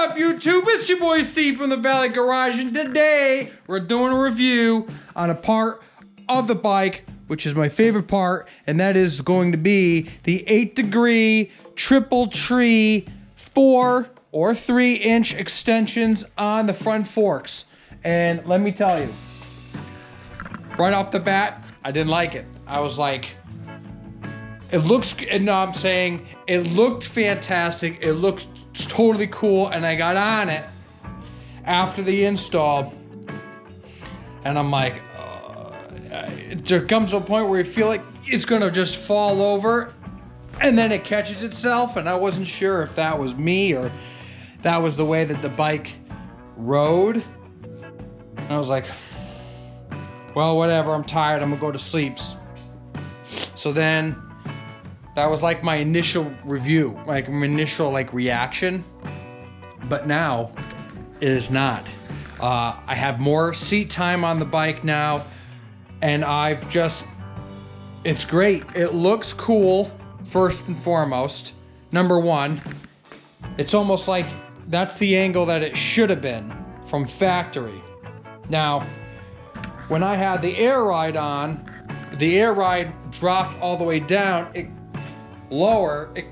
up, YouTube? It's your boy Steve from the Valley Garage, and today we're doing a review on a part of the bike, which is my favorite part, and that is going to be the 8-degree triple tree 4 or 3-inch extensions on the front forks. And let me tell you, right off the bat, I didn't like it. I was like, it looks, no, I'm saying it looked fantastic. It looked totally cool, and I got on it after the install, and I'm like, there comes a point where you feel like it's gonna just fall over, and then it catches itself, and I wasn't sure if that was me or that was the way that the bike rode. And I was like, well, whatever, I'm tired, I'm gonna go to sleep. So then that was like my initial review, like my initial reaction. But now it is not. I have more seat time on the bike now, and it's great. It looks cool, first and foremost. Number one, it's almost like that's the angle that it should have been from factory. Now, when I had the air ride on, the air ride dropped all the way down. It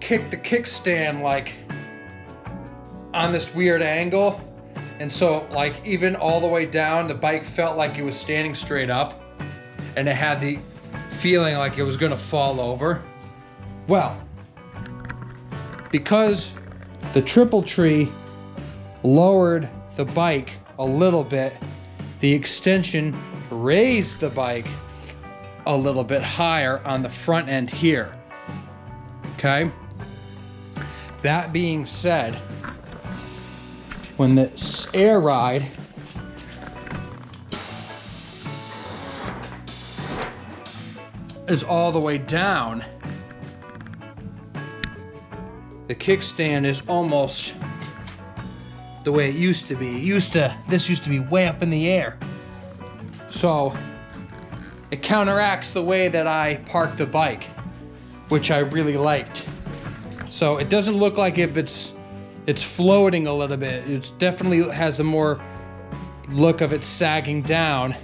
kicked the kickstand like on this weird angle, and so like even all the way down, the bike felt like it was standing straight up, and it had the feeling like it was gonna fall over. Well, because the triple tree lowered the bike a little bit, the extension raised the bike a little bit higher on the front end here. Okay? That being said, when this air ride is all the way down, the kickstand is almost the way it used to be. This used to be way up in the air. So it counteracts the way that I parked the bike, which I really liked. So it doesn't look like if it's floating a little bit. It definitely has a more look of it sagging down,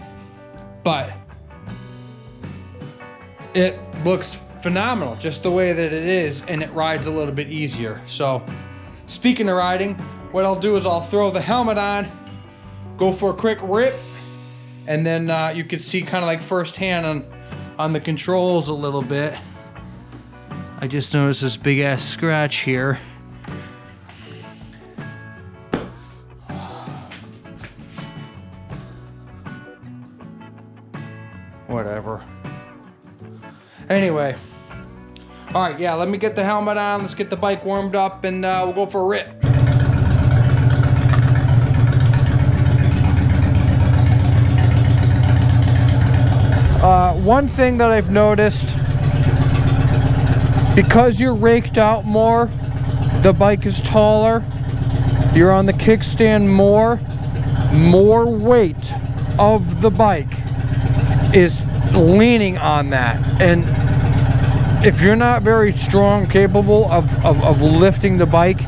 but it looks phenomenal just the way that it is, and it rides a little bit easier. So speaking of riding, what I'll do is I'll throw the helmet on, go for a quick rip, and then you can see kind of like firsthand on the controls a little bit. I just noticed this big ass scratch here. Whatever. Anyway. Alright, yeah, let me get the helmet on. Let's get the bike warmed up, and we'll go for a rip. One thing that I've noticed, because you're raked out more, the bike is taller, you're on the kickstand more weight of the bike is leaning on that. And if you're not very strong, capable of lifting the bike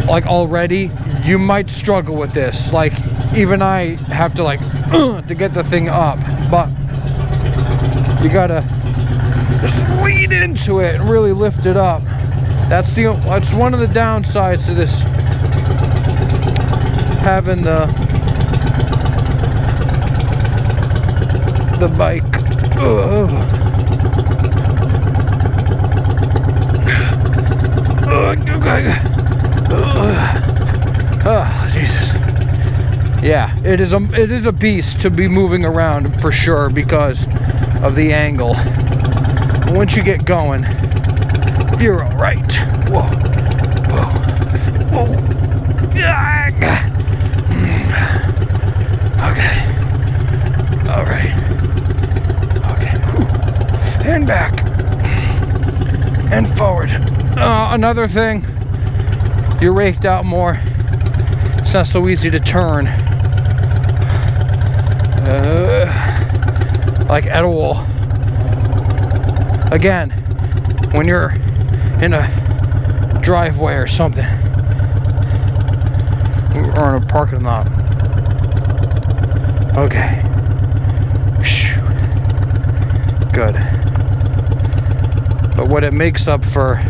like already, you might struggle with this. Like even I have to to get the thing up, but you gotta just lean into it and really lift it up. That's one of the downsides to this, having the bike. Oh, Jesus. Yeah, it is a beast to be moving around for sure because of the angle. Once you get going, you're all right. Whoa, whoa, whoa. Okay. All right. Okay. And back. And forward. Another thing, you're raked out more. It's not so easy to turn. Like at all. Again, when you're in a driveway or something, We're in a parking lot. Okay. Phew. Good. But what it makes up for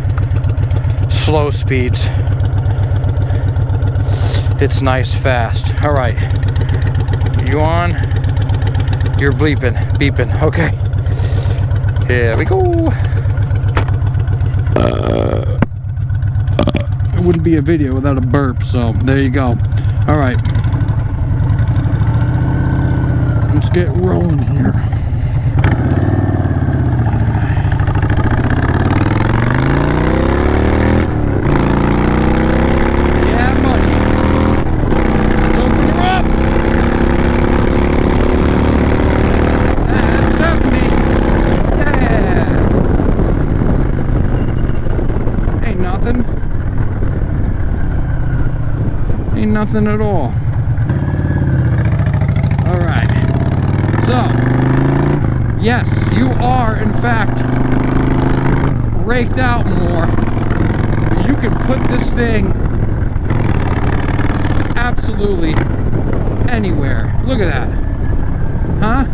slow speeds, it's nice fast. All right. You on? You're beeping. Okay. Here we go. It wouldn't be a video without a burp, so there you go. All right. Let's get rolling here. Yeah, buddy. Open her up. That's 70. Yeah. Ain't nothing. Ain't nothing at all. Alright. So, yes, you are in fact raked out more. You can put this thing absolutely anywhere. Look at that. Huh?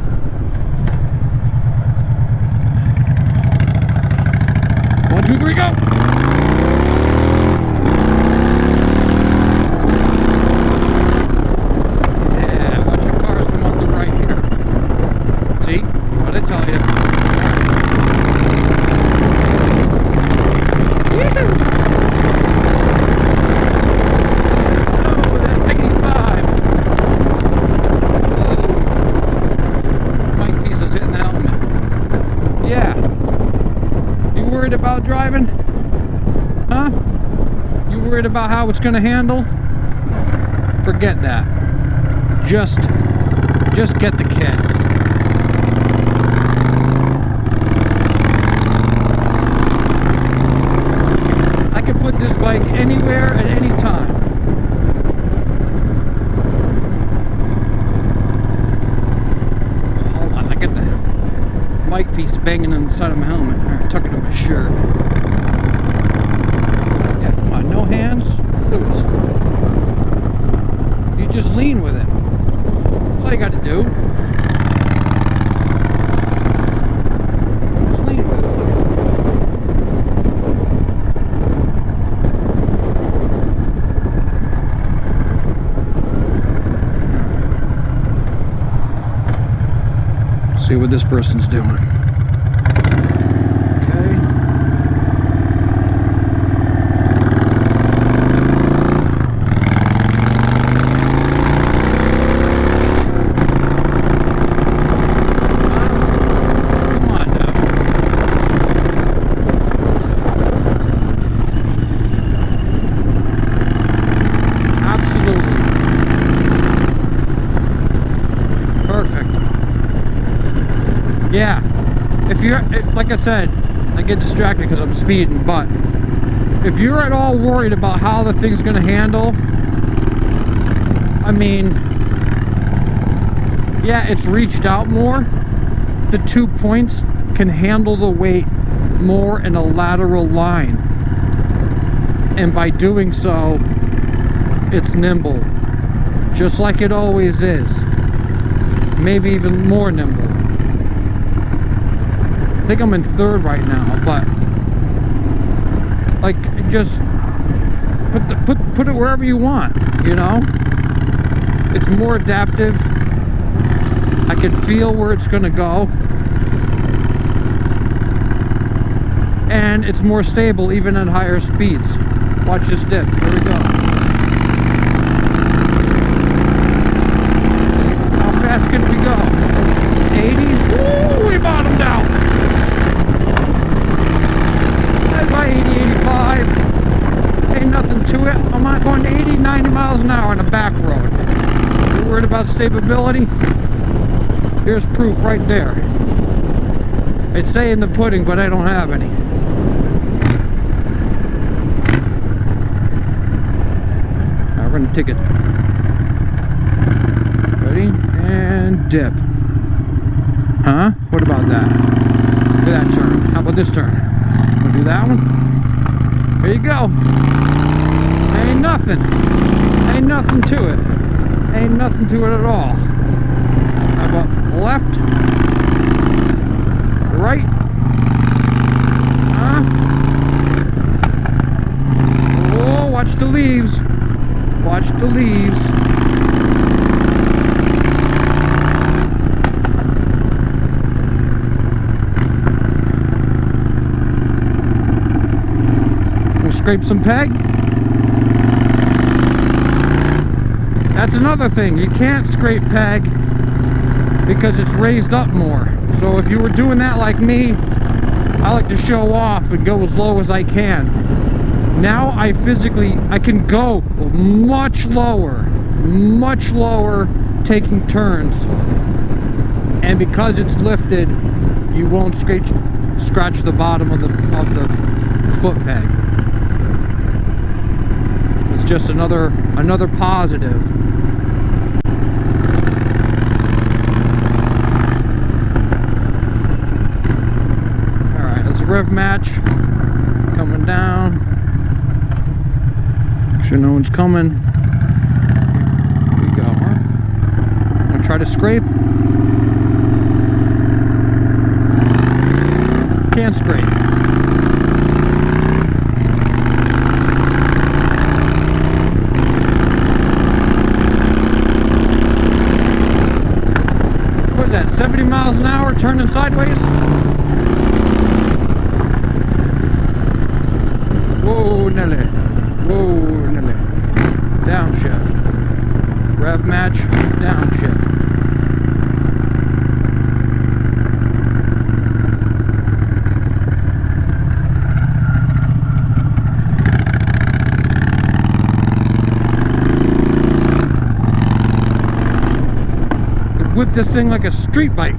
One, two, three, go! About driving? Huh? You worried about how it's gonna handle? Forget that. Just get the kit. I can put this bike anywhere at any time. Hold on, I get the mic piece banging on the side of my helmet. Alright, tuck it in my shirt. Yeah, come on, no hands. Loose. You just lean with it. That's all you gotta do. Just lean with it. See what this person's doing. Yeah, if you're, like I said, I get distracted because I'm speeding, but if you're at all worried about how the thing's going to handle, I mean, yeah, it's reached out more. The 2 points can handle the weight more in a lateral line. And by doing so, it's nimble, just like it always is. Maybe even more nimble. I think I'm in third right now, but like just put it wherever you want, you know? It's more adaptive. I can feel where it's gonna go. And it's more stable even at higher speeds. Watch this dip. Here we go. How fast can we go? 80? Ooh, we bottomed out. By 80, 85, ain't nothing to it. I'm not going to 80, 90 miles an hour on a back road. You're worried about stability? Here's proof right there. It's saying the pudding, but I don't have any. Now we're going to take it. Ready? And dip. Huh? What about that? Look at that turn. How about this turn? Do that one. There you go. Ain't nothing. Ain't Ain't nothing to it. Ain't nothing to it at all. How about left? Right? Oh, watch the leaves. Watch the leaves. We'll scrape some peg. That's another thing. You can't scrape peg because it's raised up more. So if you were doing that like me, I like to show off and go as low as I can. Now I can go much lower, taking turns. And because it's lifted, you won't scratch the bottom of the foot peg. It's just another positive. All right, let's rev match. Coming down. Sure no one's coming. Here we go, huh? I'm gonna try to scrape. Can't scrape. What is that, 70 miles an hour turning sideways? Whoa, Nelly. Whoa, Nelly. Downshift. Rev match, downshift. Whip this thing like a street bike.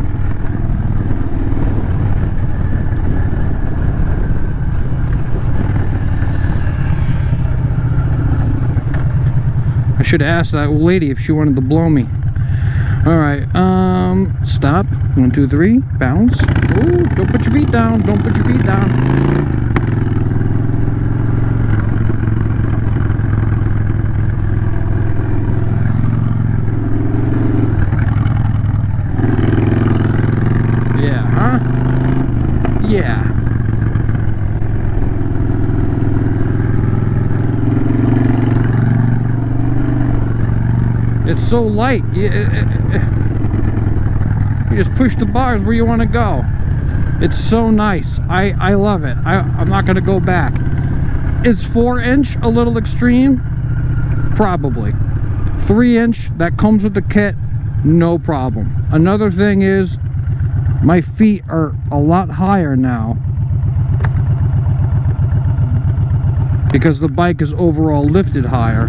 I should have asked that old lady if she wanted to blow me. Alright, stop. 1, 2, 3, bounce. Ooh, don't put your feet down. Don't put your feet down. Yeah, huh? Yeah. It's so light. You just push the bars where you want to go. It's so nice. I love it. I'm not going to go back. Is 4-inch a little extreme? Probably. 3-inch, that comes with the kit, no problem. Another thing is, my feet are a lot higher now because the bike is overall lifted higher.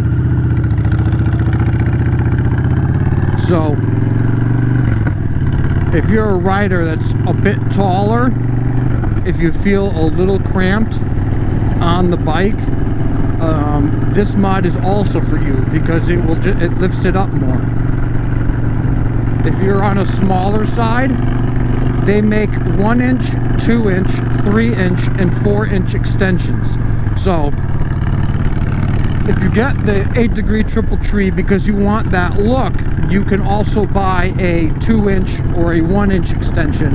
So if you're a rider that's a bit taller, if you feel a little cramped on the bike, this mod is also for you because it lifts it up more. If you're on a smaller side, they make 1-inch, 2-inch, 3-inch, and 4-inch extensions. So if you get the 8-degree triple tree because you want that look, you can also buy a 2-inch or a 1-inch extension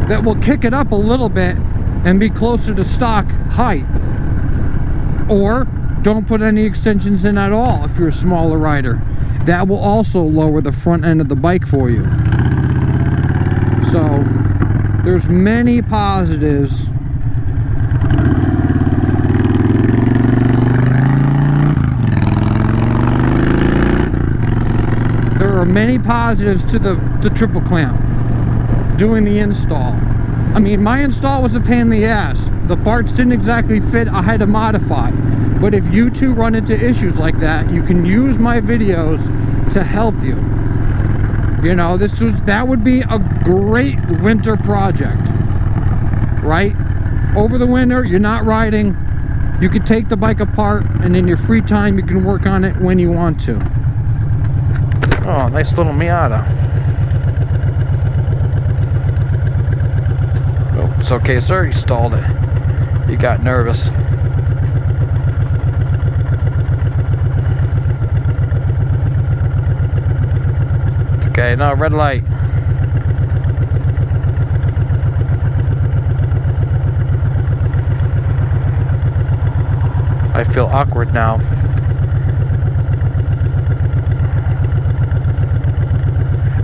that will kick it up a little bit and be closer to stock height. Or don't put any extensions in at all if you're a smaller rider. That will also lower the front end of the bike for you. So there's many positives. There are many positives to the triple clamp. Doing the install. I mean, my install was a pain in the ass. The parts didn't exactly fit. I had to modify. But if you too run into issues like that, you can use my videos to help you. You know, that would be a great winter project, right? Over the winter, you're not riding. You could take the bike apart, and in your free time, you can work on it when you want to. Oh, nice little Miata. Oh, it's okay, sir. You stalled it. You got nervous. Okay, no, red light. I feel awkward now.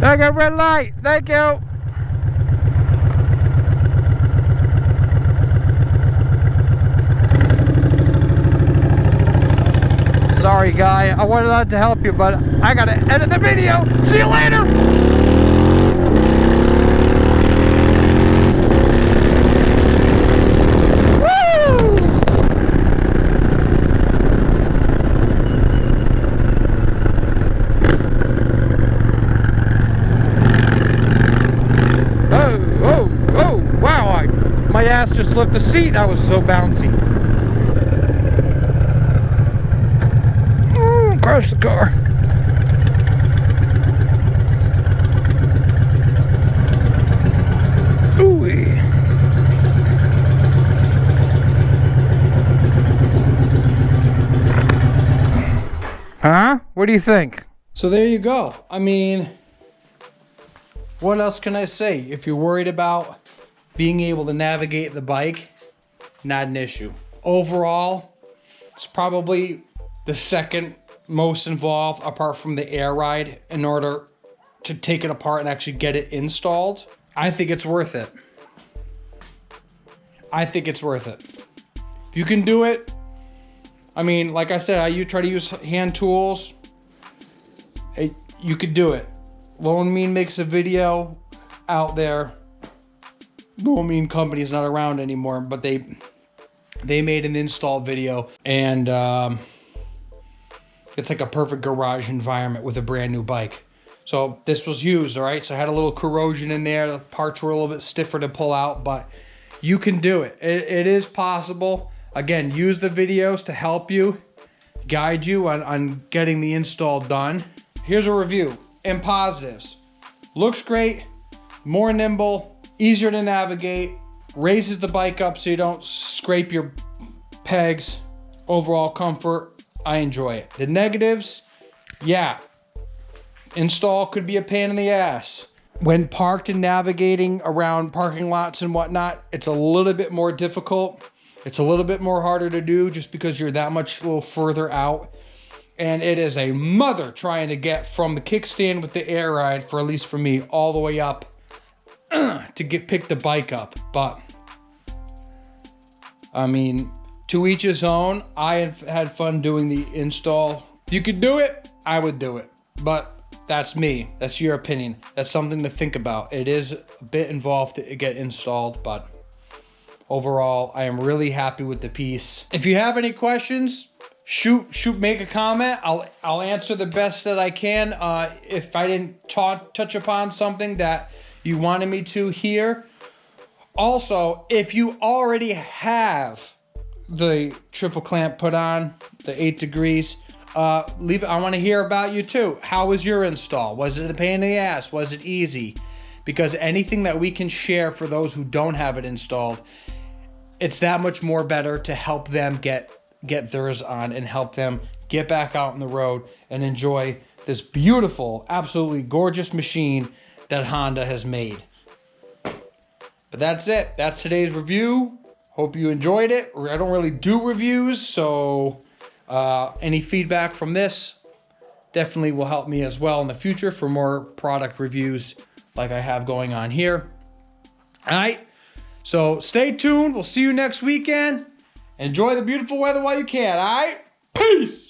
I got red light. Thank you. Sorry, guy. I wanted to help you, but I gotta edit the video. See you later. Oh, wow, my ass just left the seat. I was so bouncy. Crash the car. Ooh-wee. Huh? What do you think? So there you go. I mean, what else can I say? If you're worried about being able to navigate the bike, not an issue. Overall, it's probably the second most involved apart from the air ride in order to take it apart and actually get it installed. I think it's worth it. I think it's worth it. If you can do it, I mean, like I said, you try to use hand tools, you could do it. Low and Mean makes a video out there. Low and Mean company's not around anymore, but they made an install video, and it's like a perfect garage environment with a brand new bike. So this was used, all right? So I had a little corrosion in there. The parts were a little bit stiffer to pull out, but you can do it. It is possible. Again, use the videos to help you, guide you on getting the install done. Here's a review in positives. Looks great, more nimble, easier to navigate, raises the bike up so you don't scrape your pegs. Overall comfort, I enjoy it. The negatives, yeah, install could be a pain in the ass. When parked and navigating around parking lots and whatnot, it's a little bit more difficult. It's a little bit more harder to do just because you're that much a little further out. And it is a mother trying to get from the kickstand with the air ride, for at least for me, all the way up to pick the bike up. But I mean, to each his own. I have had fun doing the install. If you could do it, I would do it. But that's me. That's your opinion. That's something to think about. It is a bit involved to get installed, but overall, I am really happy with the piece. If you have any questions, make a comment. I'll answer the best that I can. If I didn't touch upon something that you wanted me to here. Also, if you already have the triple clamp put on, the 8 degrees, leave it. I want to hear about you too. How was your install? Was it a pain in the ass? Was it easy? Because anything that we can share for those who don't have it installed, it's that much more better to help them get theirs on and help them get back out on the road and enjoy this beautiful, absolutely gorgeous machine that Honda has made. But that's it. That's today's review. Hope you enjoyed it. I don't really do reviews, so any feedback from this definitely will help me as well in the future for more product reviews like I have going on here. All right, so stay tuned. We'll see you next weekend. Enjoy the beautiful weather while you can, all right? Peace!